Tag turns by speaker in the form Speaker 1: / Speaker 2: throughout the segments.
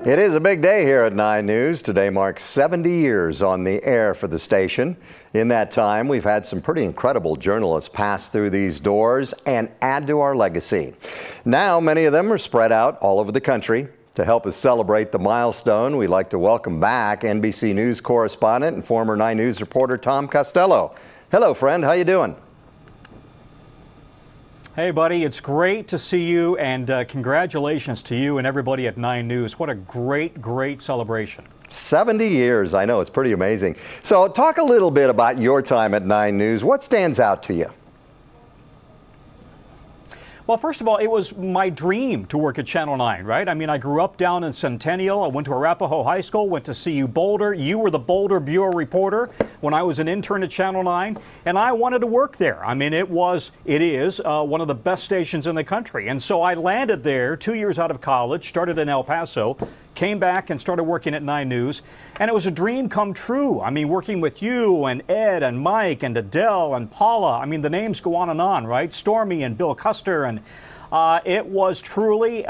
Speaker 1: It is a big day here at 9 News. Today marks 70 years on the air for the station. In that time, we've had some pretty incredible journalists pass through these doors and add to our legacy. Now, many of them are spread out all over the country. To help us celebrate the milestone, we'd like to welcome back NBC News correspondent and former 9 News reporter Tom Costello. Hello, friend. How you doing?
Speaker 2: Hey, buddy, it's great to see you, and congratulations to you and everybody at 9 News. What a great celebration. 70
Speaker 1: years. I know, it's pretty amazing. So talk a little bit about your time at 9 News. What stands out to you?
Speaker 2: Well, first of all, it was my dream to work at Channel 9, right? I mean, I grew up down in Centennial. I went to Arapahoe High School, went to CU Boulder. You were the Boulder Bureau reporter when I was an intern at Channel 9, and I wanted to work there. I mean, it is one of the best stations in the country. And so I landed there 2 years out of college, started in El Paso, came back and started working at 9 News, and it was a dream come true. I mean, working with you and Ed and Mike and Adele and Paula. I mean, the names go on, right? Stormy and Bill Custer, and it was truly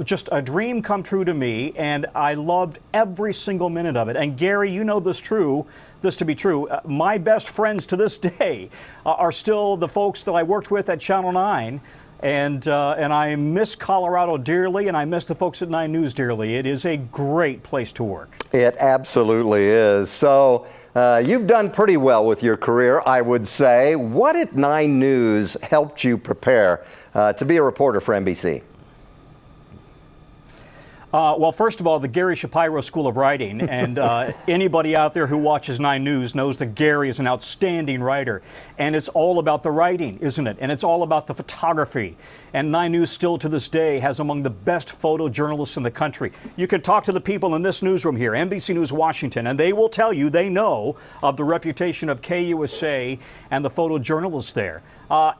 Speaker 2: just a dream come true to me, and I loved every single minute of it. And Gary, you know this to be true. My best friends to this day are still the folks that I worked with at Channel 9. And I miss Colorado dearly, and I miss the folks at 9 News dearly. It is a great place to work.
Speaker 1: It absolutely is. So you've done pretty well with your career, I would say. What at 9 News helped you prepare to be a reporter for NBC?
Speaker 2: Well, first of all, the Gary Shapiro School of Writing, and anybody out there who watches 9 News knows that Gary is an outstanding writer, and it's all about the writing, isn't it? And it's all about the photography. And 9 News still to this day has among the best photojournalists in the country. You could talk to the people in this newsroom here, NBC News Washington, and they will tell you they know of the reputation of KUSA and the photojournalists there.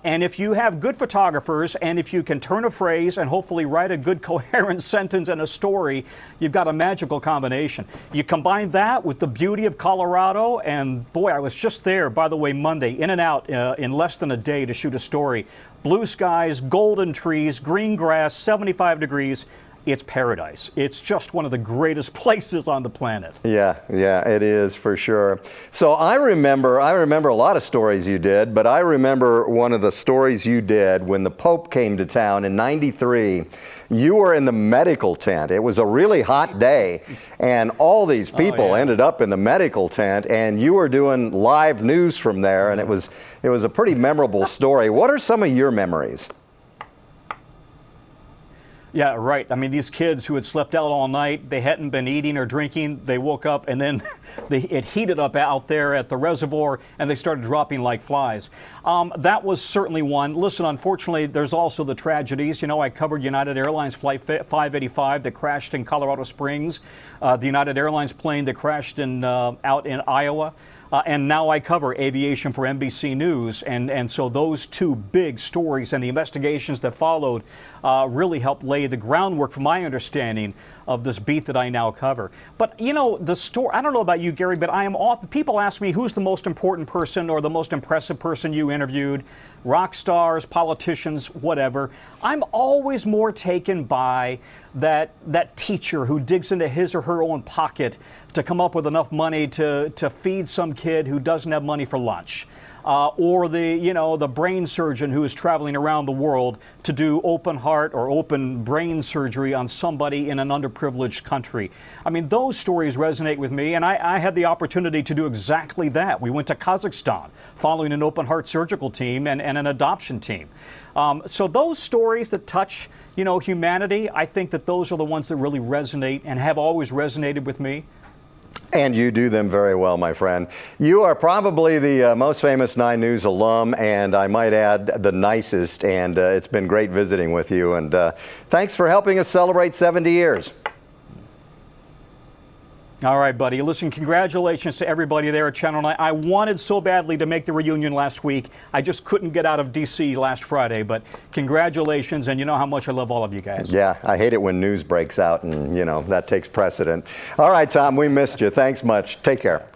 Speaker 2: And if you have good photographers, and if you can turn a phrase and hopefully write a good coherent sentence and a story, you've got a magical combination. You combine that with the beauty of Colorado, and boy, I was just there, by the way, Monday, in and out in less than a day to shoot a story. Blue skies, golden trees, green grass, 75 degrees. It's paradise. It's just one of the greatest places on the planet.
Speaker 1: Yeah, it is for sure. So I remember a lot of stories you did, but I remember one of the stories you did when the Pope came to town in '93. You were in the medical tent. It was a really hot day, and all these people ended up in the medical tent, and you were doing live news from there, and it was a pretty memorable story. What are some of your memories?
Speaker 2: Yeah, right. I mean, these kids who had slept out all night, they hadn't been eating or drinking, they woke up and then it heated up out there at the reservoir and they started dropping like flies. That was certainly one. Listen, unfortunately, there's also the tragedies. You know, I covered United Airlines Flight 585 that crashed in Colorado Springs, the United Airlines plane that crashed out in Iowa. And now I cover aviation for NBC News, and so those two big stories and the investigations that followed really helped lay the groundwork, from my understanding, of this beat that I now cover. But you know, the story, I don't know about you, Gary, but people ask me who's the most important person or the most impressive person you interviewed, rock stars, politicians, whatever. I'm always more taken by that teacher who digs into his or her own pocket to come up with enough money to feed some kid who doesn't have money for lunch. Or the brain surgeon who is traveling around the world to do open heart or open brain surgery on somebody in an underprivileged country. I mean, those stories resonate with me, and I had the opportunity to do exactly that. We went to Kazakhstan following an open heart surgical team and an adoption team. So those stories that touch, humanity, I think that those are the ones that really resonate and have always resonated with me.
Speaker 1: And you do them very well, my friend. You are probably the most famous 9 News alum, and I might add, the nicest, and it's been great visiting with you. And thanks for helping us celebrate 70 years.
Speaker 2: All right, buddy. Listen, congratulations to everybody there at Channel 9. I wanted so badly to make the reunion last week. I just couldn't get out of D.C. last Friday, but congratulations, and you know how much I love all of you guys.
Speaker 1: Yeah, I hate it when news breaks out and, that takes precedent. All right, Tom, we missed you. Thanks much. Take care.